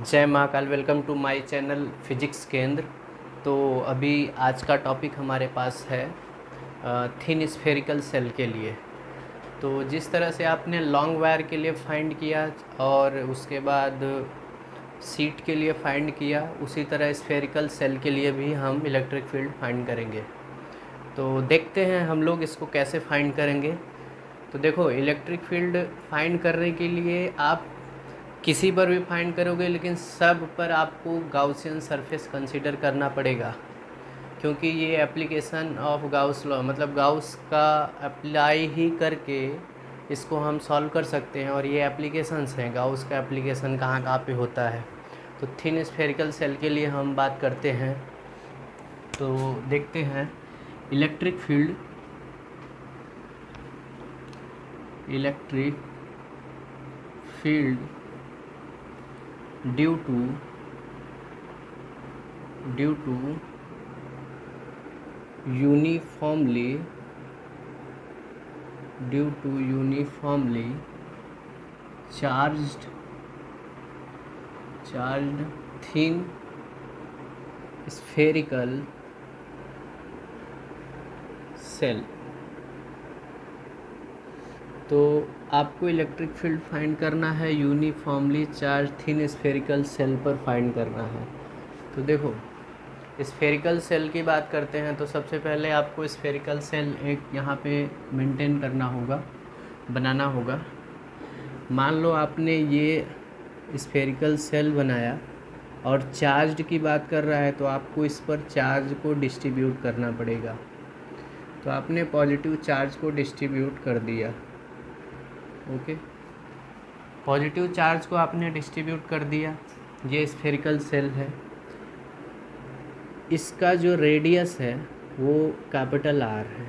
जय Mahakal. Welcome to my channel physics Kendra. तो अभी आज का टॉपिक हमारे पास है थिन स्फेरिकल सेल के लिए। तो जिस तरह से आपने लॉन्ग वायर के लिए फाइंड किया और उसके बाद सीट के लिए फाइंड किया, उसी तरह स्फेरिकल सेल के लिए भी हम इलेक्ट्रिक फील्ड फाइंड करेंगे। तो देखते हैं हम लोग इसको कैसे फाइंड करेंगे। तो देखो, इलेक्ट्रिक फील्ड फाइंड करने के लिए आप किसी पर भी फाइंड करोगे, लेकिन सब पर आपको गाउसियन सरफेस कंसीडर करना पड़ेगा, क्योंकि ये एप्लीकेशन ऑफ गाउस लॉ, मतलब गाउस का अप्लाई ही करके इसको हम सॉल्व कर सकते हैं। और ये एप्लीकेशंस हैं, गाउस का एप्लीकेशन कहाँ कहाँ पे होता है। तो थिन स्फेरिकल सेल के लिए हम बात करते हैं। तो देखते हैं electric field due to uniformly charged thin spherical cell। तो आपको इलेक्ट्रिक फील्ड फाइंड करना है, uniformly charge thin spherical shell पर फाइंड करना है। तो देखो, स्फेरिकल सेल की बात करते हैं तो सबसे पहले आपको स्फेरिकल सेल एक यहाँ पे मेंटेन करना होगा, बनाना होगा। मान लो आपने ये स्फेरिकल सेल बनाया और चार्ज की बात कर रहा है, तो आपको इस पर चार्ज को डिस्ट्रीब्यूट करना पड़ेगा। तो आपने पॉजिटिव चार्ज को डिस्ट्रीब्यूट कर दिया। ओके, पॉजिटिव चार्ज को आपने डिस्ट्रीब्यूट कर दिया। ये स्फेरिकल सेल है, इसका जो रेडियस है वो कैपिटल आर है।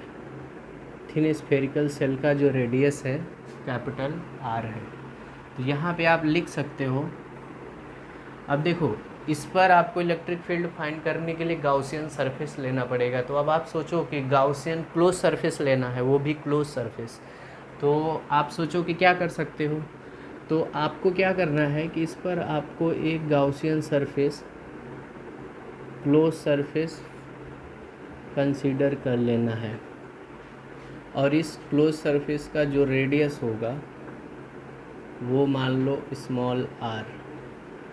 थिन स्फेरिकल सेल का जो रेडियस है कैपिटल आर है। तो यहाँ पे आप लिख सकते हो। अब देखो, इस पर आपको इलेक्ट्रिक फील्ड फाइंड करने के लिए गाउसियन सरफेस लेना पड़ेगा। तो अब आप सोचो कि गाउसियन क्लोज सरफेस लेना है, वो भी क्लोज सरफेस। तो आप सोचो कि क्या कर सकते हो। तो आपको क्या करना है कि इस पर आपको एक Gaussian surface, close surface consider कर लेना है। और इस क्लोज सरफेस का जो रेडियस होगा वो मान लो small r.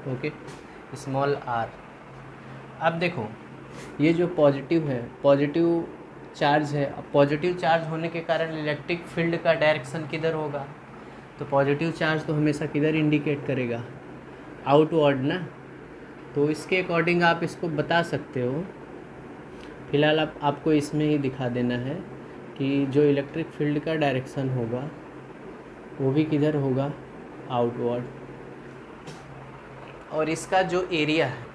Okay, small r. अब देखो, ये जो पॉजिटिव है, पॉजिटिव चार्ज है। अब पॉजिटिव चार्ज होने के कारण इलेक्ट्रिक फील्ड का डायरेक्शन किधर होगा। तो पॉजिटिव चार्ज तो हमेशा किधर इंडिकेट करेगा, आउटवर्ड ना। तो इसके अकॉर्डिंग आप इसको बता सकते हो। फिलहाल आपको इसमें ही दिखा देना है कि जो इलेक्ट्रिक फील्ड का डायरेक्शन होगा वो भी किधर होगा, आउटवर्ड। और इसका जो एरिया है,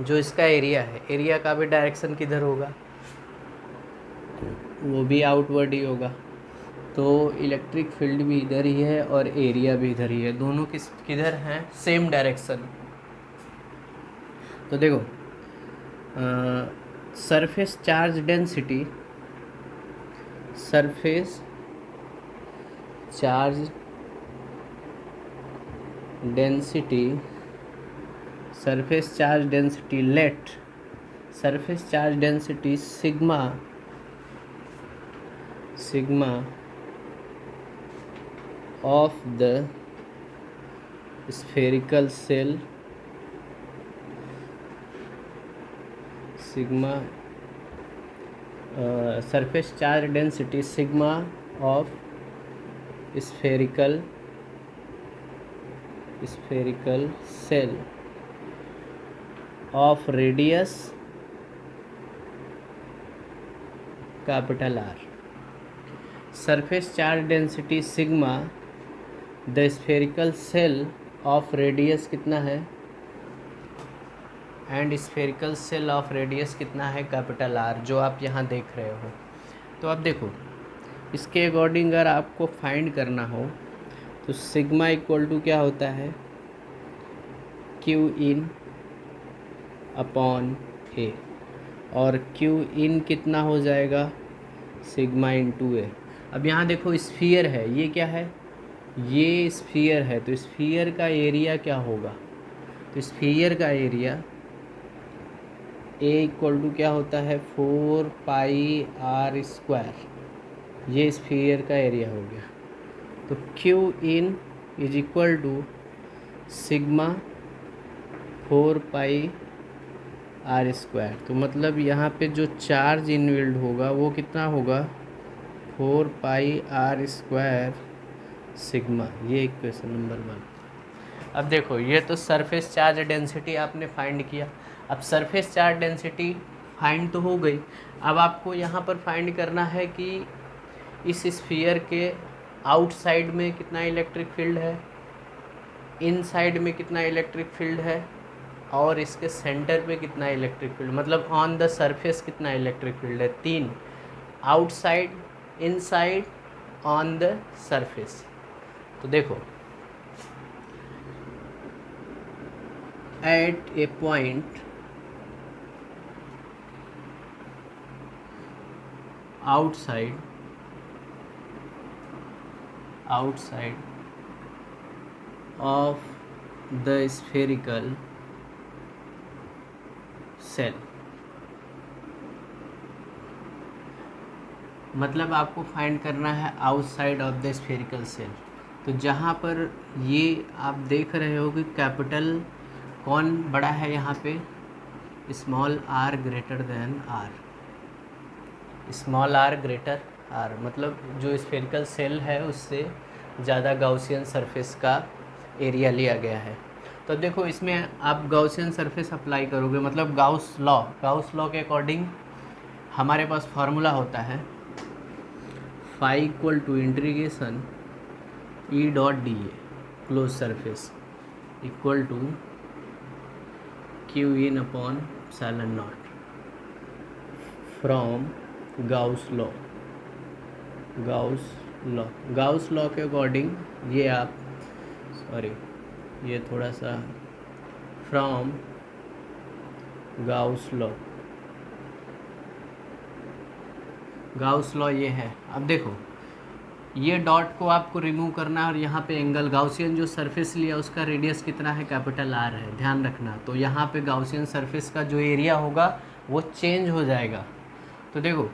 जो इसका एरिया है, एरिया का भी डायरेक्शन किधर होगा, वो भी आउटवर्ड ही होगा। तो इलेक्ट्रिक फील्ड भी इधर ही है और एरिया भी इधर ही है, दोनों किधर हैं, सेम डायरेक्शन। तो देखो, surface charge density, surface charge density let surface charge density sigma of the spherical shell, surface charge density sigma of spherical shell of radius capital R. Surface charge density sigma the spherical shell of radius कितना है, and spherical shell of radius कितना है, capital are, जो आप यहाँ देख रहे हो। तो अब देखो, इसके अकॉर्डिंग अगर आपको फाइंड करना हो तो सिग्मा इक्वल टू क्या होता है, क्यू इन अपॉन ए। और क्यू इन कितना हो जाएगा, सिग्मा इंटू ए। अब यहाँ देखो, स्फीयर है, ये क्या है, ये स्फीयर है। तो स्फीयर का एरिया क्या होगा, स्फीयर का एरिया ए इक्वल टू क्या होता है 4πr², ये स्फीयर का एरिया हो गया। तो Q in is equal to sigma 4πr²। तो मतलब यहाँ पे जो चार्ज इनविल्ड होगा वो कितना होगा 4πr² सिग्मा। ये इक्वेशन नंबर 1। अब देखो ये तो सरफेस चार्ज डेंसिटी आपने फाइंड किया। अब सरफेस चार्ज डेंसिटी फाइंड तो हो गई, अब आपको यहाँ पर फाइंड करना है कि इस स्फीयर के आउटसाइड में कितना इलेक्ट्रिक फील्ड है, इनसाइड में कितना इलेक्ट्रिक फील्ड है, और इसके सेंटर पे कितना इलेक्ट्रिक फील्ड, मतलब ऑन द सरफेस कितना इलेक्ट्रिक फील्ड है। 3, outside, inside, on the surface. तो देखो at a point outside of the spherical cell, मतलब आपको फाइंड करना है outside of the spherical cell. तो जहाँ पर ये आप देख रहे हो कि कैपिटल कौन बड़ा है यहाँ पे, small R greater than R, small R greater R, मतलब जो स्फेरिकल सेल है उससे ज़्यादा गाउसियन सरफेस का एरिया लिया गया है। तो देखो इसमें आप गाउसियन सरफेस अप्लाई करोगे, मतलब गाउस लॉ के अकॉर्डिंग हमारे पास फार्मूला होता है phi equal to integration E dot D A close surface equal to Q in upon epsilon naught from Gauss law के अकॉर्डिंग ये आप ये थोड़ा सा फ्रॉम गाउस लॉ ये है। अब देखो ये डॉट को आपको रिमूव करना है और यहाँ पे एंगल, गाउसियन जो सरफेस लिया उसका रेडियस कितना है, कैपिटल आर है, ध्यान रखना। तो यहाँ पे गाउसियन सरफेस का जो एरिया होगा वो चेंज हो जाएगा। तो देखो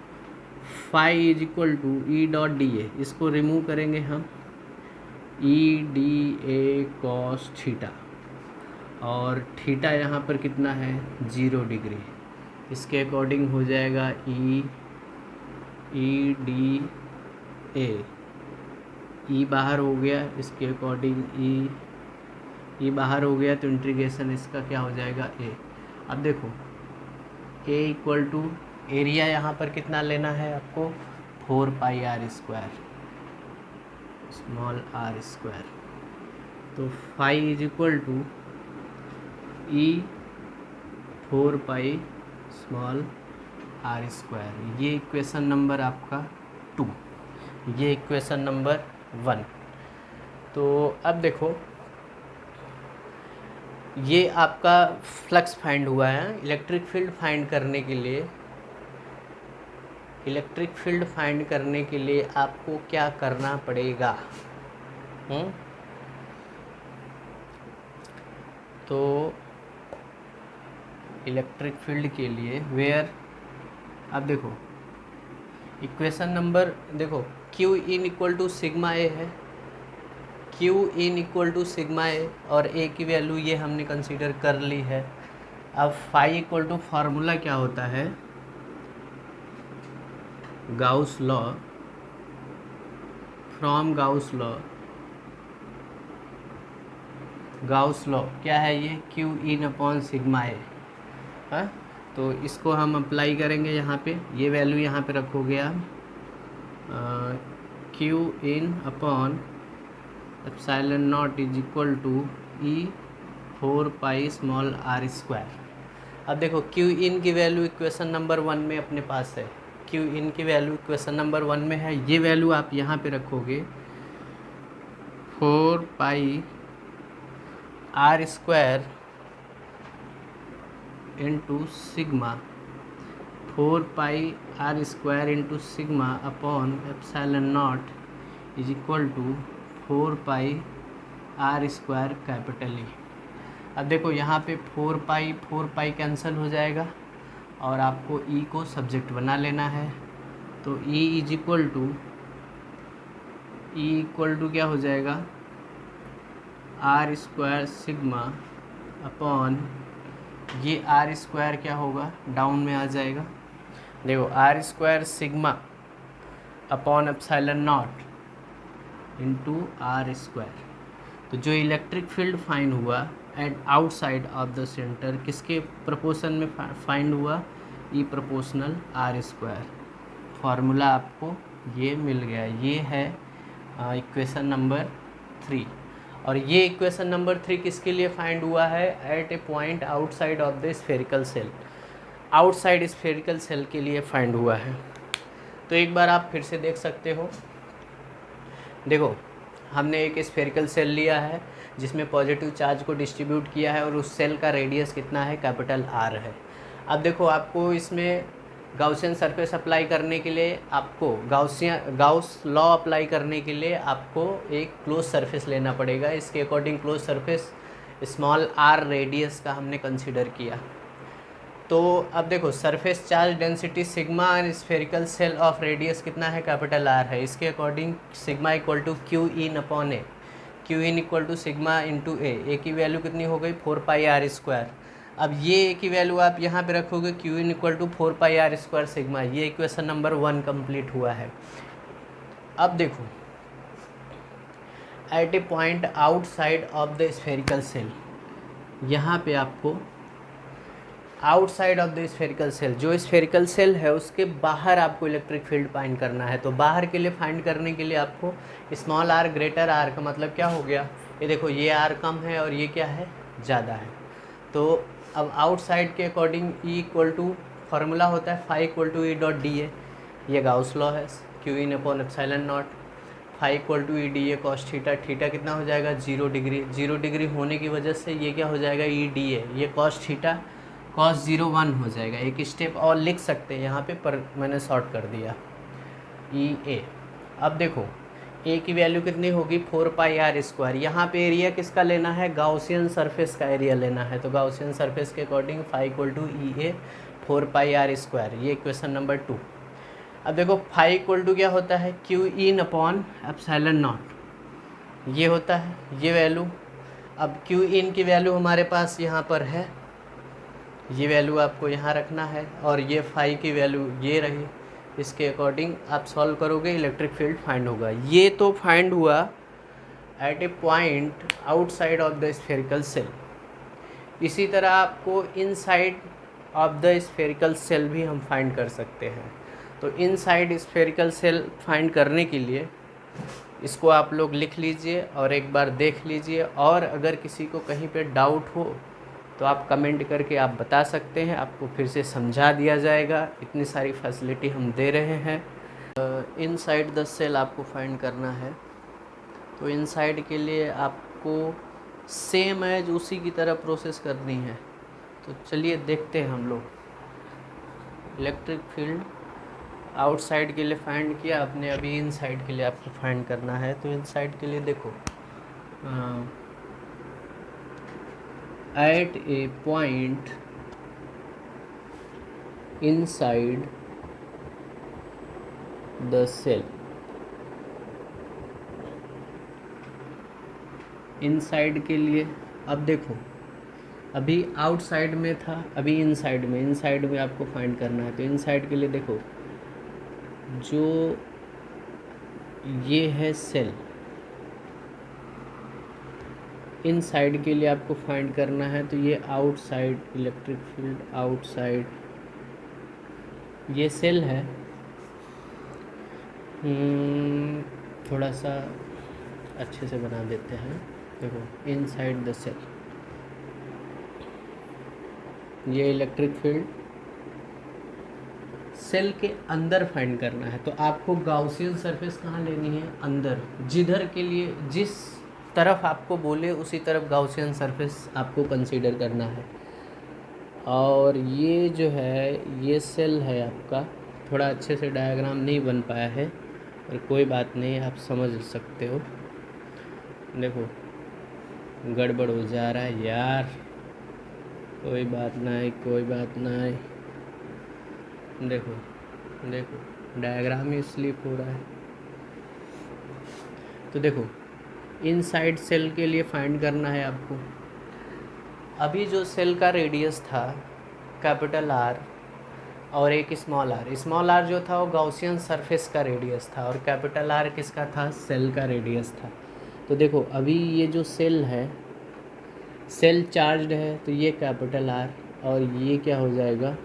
phi is equal to E dot D A, इसको रिमूव करेंगे हम, E D A cos theta, और थीटा यहाँ पर कितना है 0 डिग्री, इसके अकॉर्डिंग हो जाएगा ई डी ए, ई बाहर हो गया, इसके अकॉर्डिंग ई बाहर हो गया, तो इंटीग्रेशन इसका क्या हो जाएगा ए। अब देखो ए इक्वल टू एरिया यहाँ पर कितना लेना है आपको 4πr², स्मॉल r²। तो phi is equal to E 4π small r²। ये इक्वेशन नंबर आपका 2, ये इक्वेशन नंबर 1। तो अब देखो ये आपका फ्लक्स फाइंड हुआ है। इलेक्ट्रिक फील्ड फाइंड करने के लिए आपको क्या करना पड़ेगा, तो इलेक्ट्रिक फील्ड के लिए वेयर, अब देखो इक्वेशन नंबर, देखो q in equal to sigma A है, Q in equal to sigma A, और ए की वैल्यू ये हमने कंसीडर कर ली है। अब फाई इक्वल टू फार्मूला क्या होता है, Gauss law, from Gauss law क्या है ये क्यू इन अपॉन सिग्मा ए, हाँ। तो इसको हम अप्लाई करेंगे यहाँ पे, ये वैल्यू यहाँ पे रखोगे आप, q in upon epsilon not is equal to E 4π small r²। अब देखो क्यू इन की वैल्यू इक्वेशन नंबर 1 में अपने पास है, क्यू इन की वैल्यू इक्वेशन नंबर 1 में है, ये वैल्यू आप यहाँ पे रखोगे 4π r² into sigma, 4π r² into sigma upon epsilon not is equal to 4π r² capital E. अब देखो यहाँ पे 4 पाई कैंसिल हो जाएगा और आपको ई को सब्जेक्ट बना लेना है। तो ई इक्वल टू क्या हो जाएगा, आर स्क्वायर सिग्मा अपॉन, ये आर स्क्वायर क्या होगा, डाउन में आ जाएगा। देखो R square sigma upon epsilon naught into R square. तो जो इलेक्ट्रिक फील्ड फाइंड हुआ at outside of the center किसके प्रोपोर्शन में फाइंड हुआ, E proportional R square. Formula आपको ये मिल गया। ये है इक्वेशन नंबर 3। और ये इक्वेशन नंबर 3 किसके लिए फाइंड हुआ है, at a point outside of the spherical shell, outside spherical shell के लिए फाइंड हुआ है। तो एक बार आप फिर से देख सकते हो। देखो हमने एक स्फेरिकल सेल लिया है जिसमें पॉजिटिव चार्ज को डिस्ट्रीब्यूट किया है और उस सेल का रेडियस कितना है, कैपिटल आर है। अब देखो आपको इसमें गाउसियन सरफेस अप्लाई करने के लिए, आपको गाउस लॉ अप्लाई करने के लिए आपको एक क्लोज सरफेस लेना पड़ेगा। इसके according close surface small r radius का हमने कंसिडर किया। तो अब देखो surface charge density sigma and spherical shell of radius कितना है, कैपिटल आर है। इसके according sigma equal to Q in upon A, q in equal to sigma into A की वैल्यू कितनी हो गई, 4 पाई r²। अब ये ए की वैल्यू आप यहाँ पे रखोगे, Q in equal to 4 pi r² sigma. ये इक्वेशन नंबर 1 कंप्लीट हुआ है। अब देखो at a point outside of the spherical shell, यहाँ पे आपको outside of the spherical shell, जो स्फेरिकल सेल है उसके बाहर आपको इलेक्ट्रिक फील्ड फाइंड करना है। तो बाहर के लिए फाइंड करने के लिए आपको स्मॉल आर ग्रेटर आर का मतलब क्या हो गया, ये देखो ये आर कम है और ये क्या है, ज़्यादा है। तो अब आउटसाइड के according E equal to formula होता है phi equal to E dot D A, ये गाउस लॉ है, Q in upon epsilon naught, phi equal to E D A cos theta, theta कितना हो जाएगा 0 डिग्री, 0 डिग्री होने की वजह से ये क्या हो जाएगा ई डी ए, ये कॉस थीटा cos 0 1 हो जाएगा। एक स्टेप और लिख सकते हैं यहाँ पे, पर मैंने शॉर्ट कर दिया ई ए। अब देखो ए की वैल्यू कितनी होगी, 4 पाई r²। यहाँ पे एरिया किसका लेना है, गाउसियन सरफेस का एरिया लेना है। तो गाउसियन सरफेस के according phi equal to E A 4 pi r², ये इक्वेशन नंबर 2। अब देखो फाई इक्वल टू क्या होता है, Q in upon epsilon not, ये होता है ये वैल्यू। अब क्यू इन की वैल्यू हमारे पास यहाँ पर है, ये वैल्यू आपको यहाँ रखना है, और ये फाई की वैल्यू ये रही। इसके अकॉर्डिंग आप सॉल्व करोगे, इलेक्ट्रिक फील्ड फाइंड होगा। ये तो फाइंड हुआ at a point outside of the spherical shell. इसी तरह आपको inside of the spherical shell भी हम फाइंड कर सकते हैं। तो इनसाइड स्फेरिकल सेल फाइंड करने के लिए इसको आप लोग लिख लीजिए और एक बार देख लीजिए, और अगर किसी को कहीं पे डाउट हो तो आप कमेंट करके आप बता सकते हैं, आपको फिर से समझा दिया जाएगा। इतनी सारी फैसिलिटी हम दे रहे हैं। इनसाइड द सेल आपको फाइंड करना है। तो इनसाइड के लिए आपको सेम एज उसी की तरह प्रोसेस करनी है। तो चलिए देखते हैं हम लोग। इलेक्ट्रिक फील्ड आउटसाइड के लिए फाइंड किया आपने, अभी इनसाइड के लिए आपको फाइंड करना है। तो इनसाइड के लिए देखो, at a point inside the cell, inside के लिए अब देखो अभी आउटसाइड में था, अभी इनसाइड में आपको फाइंड करना है। तो इनसाइड के लिए देखो, जो ये है सेल, इनसाइड के लिए आपको फाइंड करना है। तो ये आउटसाइड इलेक्ट्रिक फील्ड आउटसाइड, ये सेल है। थोड़ा सा अच्छे से बना देते हैं। देखो इनसाइड द सेल, ये इलेक्ट्रिक फील्ड सेल के अंदर फाइंड करना है। तो आपको गाउसियन सरफेस कहाँ लेनी है, अंदर। जिधर के लिए जिस तरफ आपको बोले उसी तरफ गाउसियन सरफेस आपको कंसीडर करना है। और ये जो है ये सेल है आपका, थोड़ा अच्छे से डायग्राम नहीं बन पाया है, पर कोई बात नहीं, आप समझ सकते हो। देखो गड़बड़ हो जा रहा है यार। कोई बात नहीं, कोई बात नहीं। देखो देखो डायग्राम ही स्लिप हो रहा है। तो देखो इनसाइड सेल के लिए फाइंड करना है आपको। अभी जो सेल का रेडियस था कैपिटल आर और एक स्मॉल आर जो था वो गॉसियन सरफेस का रेडियस था, और कैपिटल आर किसका था? सेल का रेडियस था। तो देखो अभी ये जो सेल है, सेल चार्ज्ड है, तो ये कैपिटल आर और ये क्या हो जाएगा?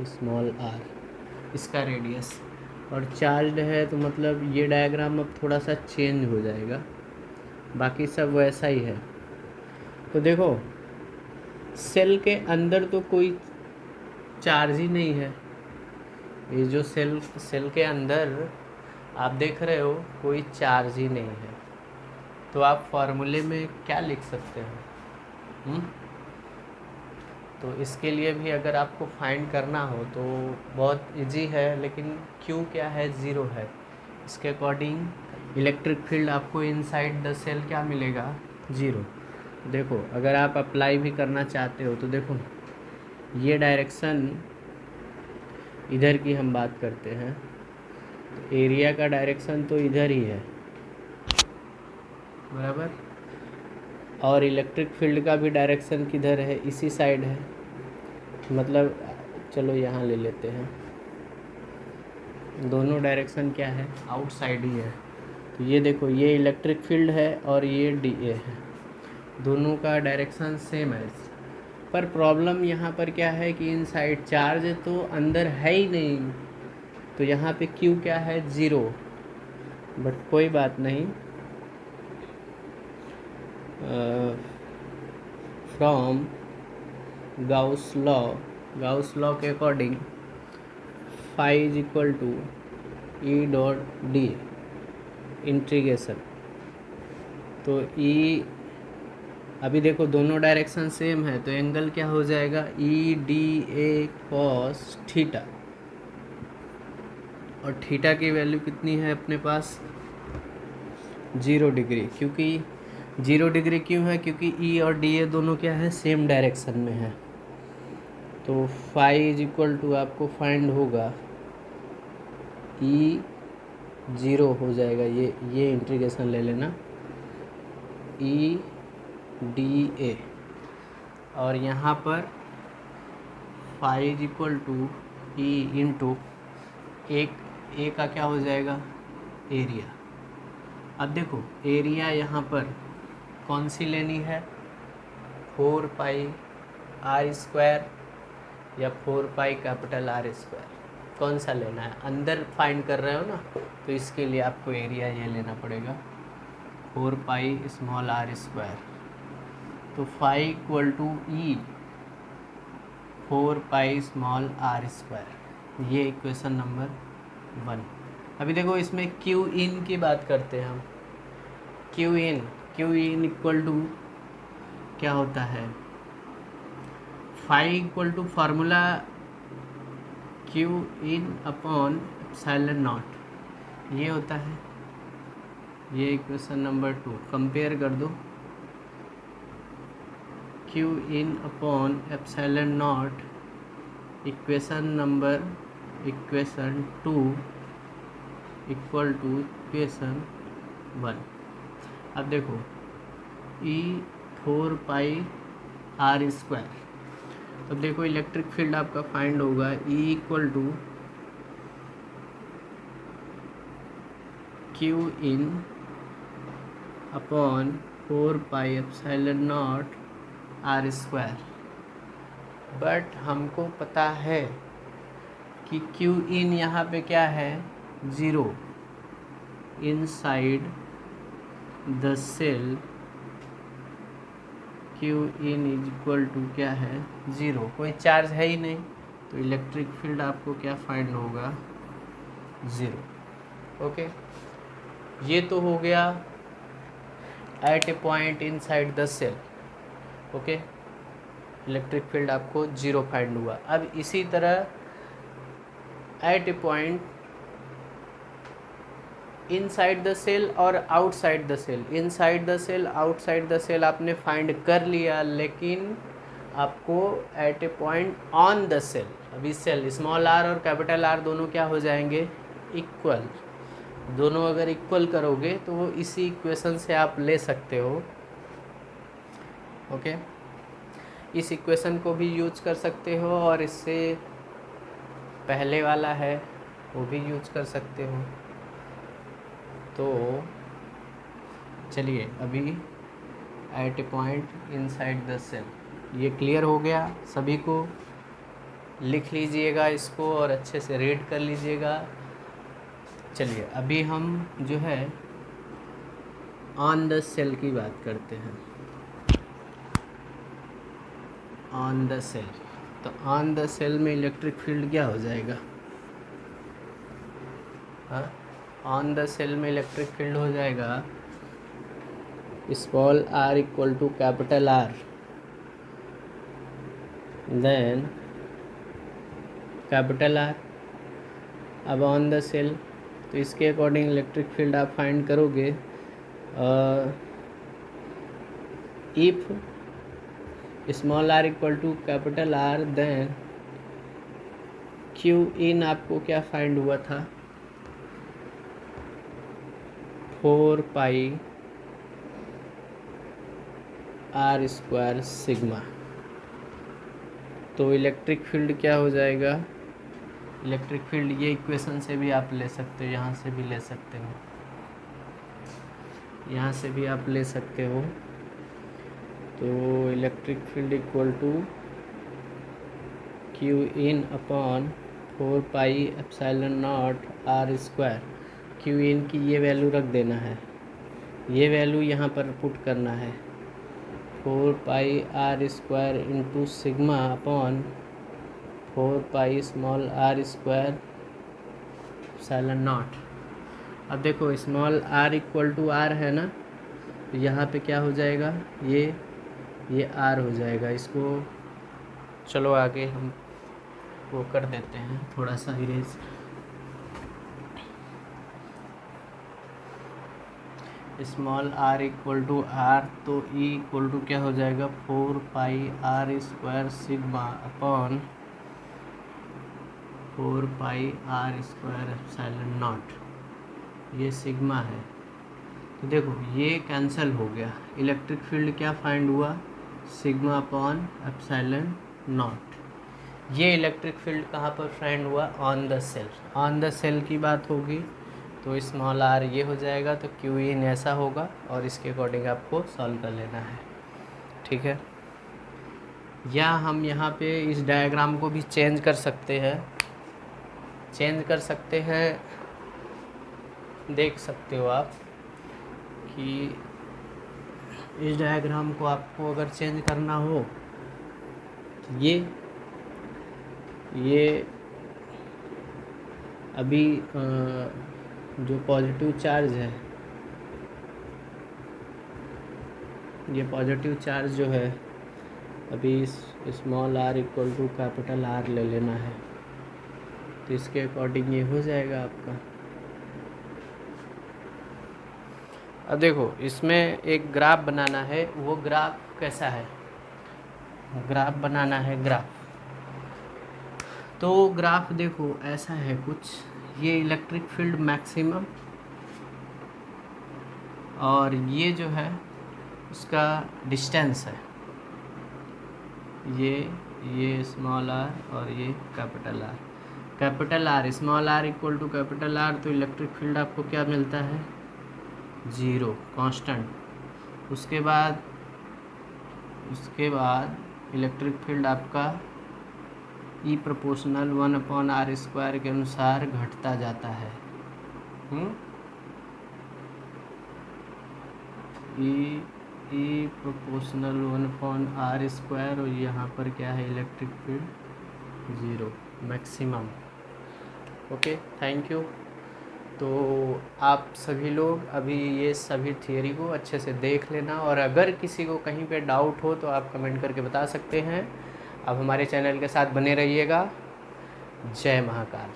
स्मॉल आर, इसका रेडियस। और चार्ज्ड है तो मतलब ये डायग्राम अब थोड़ा सा चेंज हो जाएगा, बाकी सब वैसा ही है। तो देखो सेल के अंदर तो कोई चार्ज ही नहीं है। ये जो सेल के अंदर आप देख रहे हो कोई चार्ज ही नहीं है, तो आप फॉर्मूले में क्या लिख सकते हो? तो इसके लिए भी अगर आपको फाइंड करना हो तो बहुत इजी है, लेकिन क्यू क्या है? ज़ीरो है। इसके अकॉर्डिंग इलेक्ट्रिक फील्ड आपको इनसाइड द सेल क्या मिलेगा? ज़ीरो। देखो अगर आप अप्लाई भी करना चाहते हो तो देखो ये डायरेक्शन इधर की हम बात करते हैं, तो एरिया का डायरेक्शन तो इधर ही है, बराबर। और इलेक्ट्रिक फील्ड का भी डायरेक्शन किधर है? इसी साइड है। मतलब चलो यहाँ ले लेते हैं, दोनों डायरेक्शन क्या है? आउटसाइड ही है। तो ये देखो ये इलेक्ट्रिक फील्ड है और ये डी ए है, दोनों का डायरेक्शन सेम है। पर प्रॉब्लम यहाँ पर क्या है कि इनसाइड चार्ज तो अंदर है ही नहीं, तो यहाँ पे क्यू क्या है? ज़ीरो। बट कोई बात नहीं, फ्रॉम गाउस लॉ के according phi is equal to E dot D integration. तो ई अभी देखो दोनों डायरेक्शन सेम है, तो एंगल क्या हो जाएगा? ई डी ए कॉस थीटा, और थीटा की वैल्यू कितनी है अपने पास? 0 डिग्री। क्योंकि 0 डिग्री क्यों है? क्योंकि ई और डी ए दोनों क्या है? सेम डायरेक्शन में है। तो फाई इज इक्वल टू आपको फाइंड होगा ई 0 हो जाएगा, ये इंटीग्रेशन ले लेना, ई डी ए, और यहाँ पर phi is equal to E into एक ए का क्या हो जाएगा? एरिया। अब देखो एरिया यहाँ पर कौन सी लेनी है? 4 पाई आर स्क्वायर या 4 पाई कैपिटल आर स्क्वायर, कौन सा लेना है? अंदर फाइंड कर रहे हो ना, तो इसके लिए आपको एरिया ये लेना पड़ेगा 4 पाई स्मॉल आर स्क्वायर। तो phi equal to E 4 pi small are square, ये इक्वेशन नंबर 1। अभी देखो इसमें क्यू इन की बात करते हैं हम। क्यू इन इक्वल टू क्या होता है? Phi equal to formula Q in upon epsilon not, ये होता है। ये इक्वेशन नंबर 2 कंपेयर कर दो, Q in upon epsilon naught equation 2 equal to equation 1। अब देखो ई 4 पाई आर स्क्वायर, तब देखो इलेक्ट्रिक फील्ड आपका फाइंड होगा E equal to Q in upon 4 pi epsilon not are square. But हमको पता है कि क्यू इन यहाँ पे क्या है? 0 inside the cell, Q in is equal to क्या है? 0, कोई चार्ज है ही नहीं, तो इलेक्ट्रिक फील्ड आपको क्या फाइंड होगा? 0। ओके, ये तो हो गया at a point inside the shell. Okay, electric field आपको 0 फाइंड हुआ। अब इसी तरह at a point inside the shell और outside the shell, inside the shell outside the shell आपने फाइंड कर लिया, लेकिन आपको at a point on the shell, अभी सेल स्मॉल आर और कैपिटल आर दोनों क्या हो जाएंगे, इक्वल। दोनों अगर इक्वल करोगे तो वो इसी इक्वेशन से आप ले सकते हो। ओके, इस इक्वेशन को भी यूज कर सकते हो और इससे पहले वाला है वो भी यूज कर सकते हो। तो चलिए अभी at a point inside the cell, ये क्लियर हो गया सभी को। लिख लीजिएगा इसको और अच्छे से रीड कर लीजिएगा। चलिए अभी हम जो है ऑन द सेल की बात करते हैं। ऑन द सेल, तो ऑन द सेल में इलेक्ट्रिक फील्ड क्या हो जाएगा, हाँ, ऑन द सेल में इलेक्ट्रिक फील्ड हो जाएगा small are equal to capital R, then capital R. अब ऑन द सेल, तो इसके अकॉर्डिंग इलेक्ट्रिक फील्ड आप फाइंड करोगे। If small are equal to capital R, then q in आपको क्या फाइंड हुआ था, 4 पाई आर स्क्वायर सिग्मा। तो इलेक्ट्रिक फील्ड क्या हो जाएगा, इलेक्ट्रिक फील्ड ये इक्वेशन से भी आप ले सकते हो, यहाँ से भी ले सकते हो, यहाँ से भी आप ले सकते हो। तो electric field equal to Q in upon 4 pi epsilon not are square. Q in की ये वैल्यू रख देना है, ये वैल्यू यहाँ पर पुट करना है, 4 pi r square into sigma upon 4 pi small are square epsilon not. अब देखो small are equal to R है ना, तो यहाँ पे क्या हो जाएगा, ये आर हो जाएगा। इसको चलो आगे हम वो कर देते हैं, थोड़ा सा erase. Small are equal to R, तो ई इक्वल टू क्या हो जाएगा, 4 pi r square sigma upon 4 pi r square epsilon not, ये सिग्मा है। तो देखो ये कैंसिल हो गया, इलेक्ट्रिक फील्ड क्या फाइंड हुआ, सिग्मा अपॉन एप्सिलॉन नॉट। ये इलेक्ट्रिक फील्ड कहाँ पर फाइंड हुआ, on the shell. On the shell की बात होगी तो स्मॉल आर ये हो जाएगा, तो क्यू इन ऐसा होगा और इसके अकॉर्डिंग आपको सॉल्व कर लेना है, ठीक है। या हम यहाँ पे इस डायग्राम को भी चेंज कर सकते हैं, चेंज कर सकते हैं, देख सकते हो आप कि इस डायग्राम को आपको अगर चेंज करना हो तो ये अभी जो पॉजिटिव चार्ज है, ये पॉजिटिव चार्ज जो है अभी small are equal to capital R ले लेना है, तो इसके अकॉर्डिंग ये हो जाएगा आपका। अब देखो इसमें एक ग्राफ बनाना है, वो ग्राफ कैसा है, ग्राफ बनाना है ग्राफ। तो ग्राफ देखो ऐसा है कुछ, ये इलेक्ट्रिक फील्ड मैक्सिमम और ये जो है उसका डिस्टेंस है, ये स्मॉल आर और ये capital R. Capital R small are equal to capital R, तो इलेक्ट्रिक फील्ड आपको क्या मिलता है, 0 कांस्टेंट। उसके बाद इलेक्ट्रिक फील्ड आपका ई प्रोपोर्शनल 1/r² के अनुसार घटता जाता है। ई प्रोपोर्शनल 1/r², और यहाँ पर क्या है, electric field 0 maximum. Okay, thank you. तो आप सभी लोग अभी ये सभी थियरी को अच्छे से देख लेना, और अगर किसी को कहीं पे डाउट हो तो आप कमेंट करके बता सकते हैं। अब हमारे चैनल के साथ बने रहिएगा। जय महाकाल।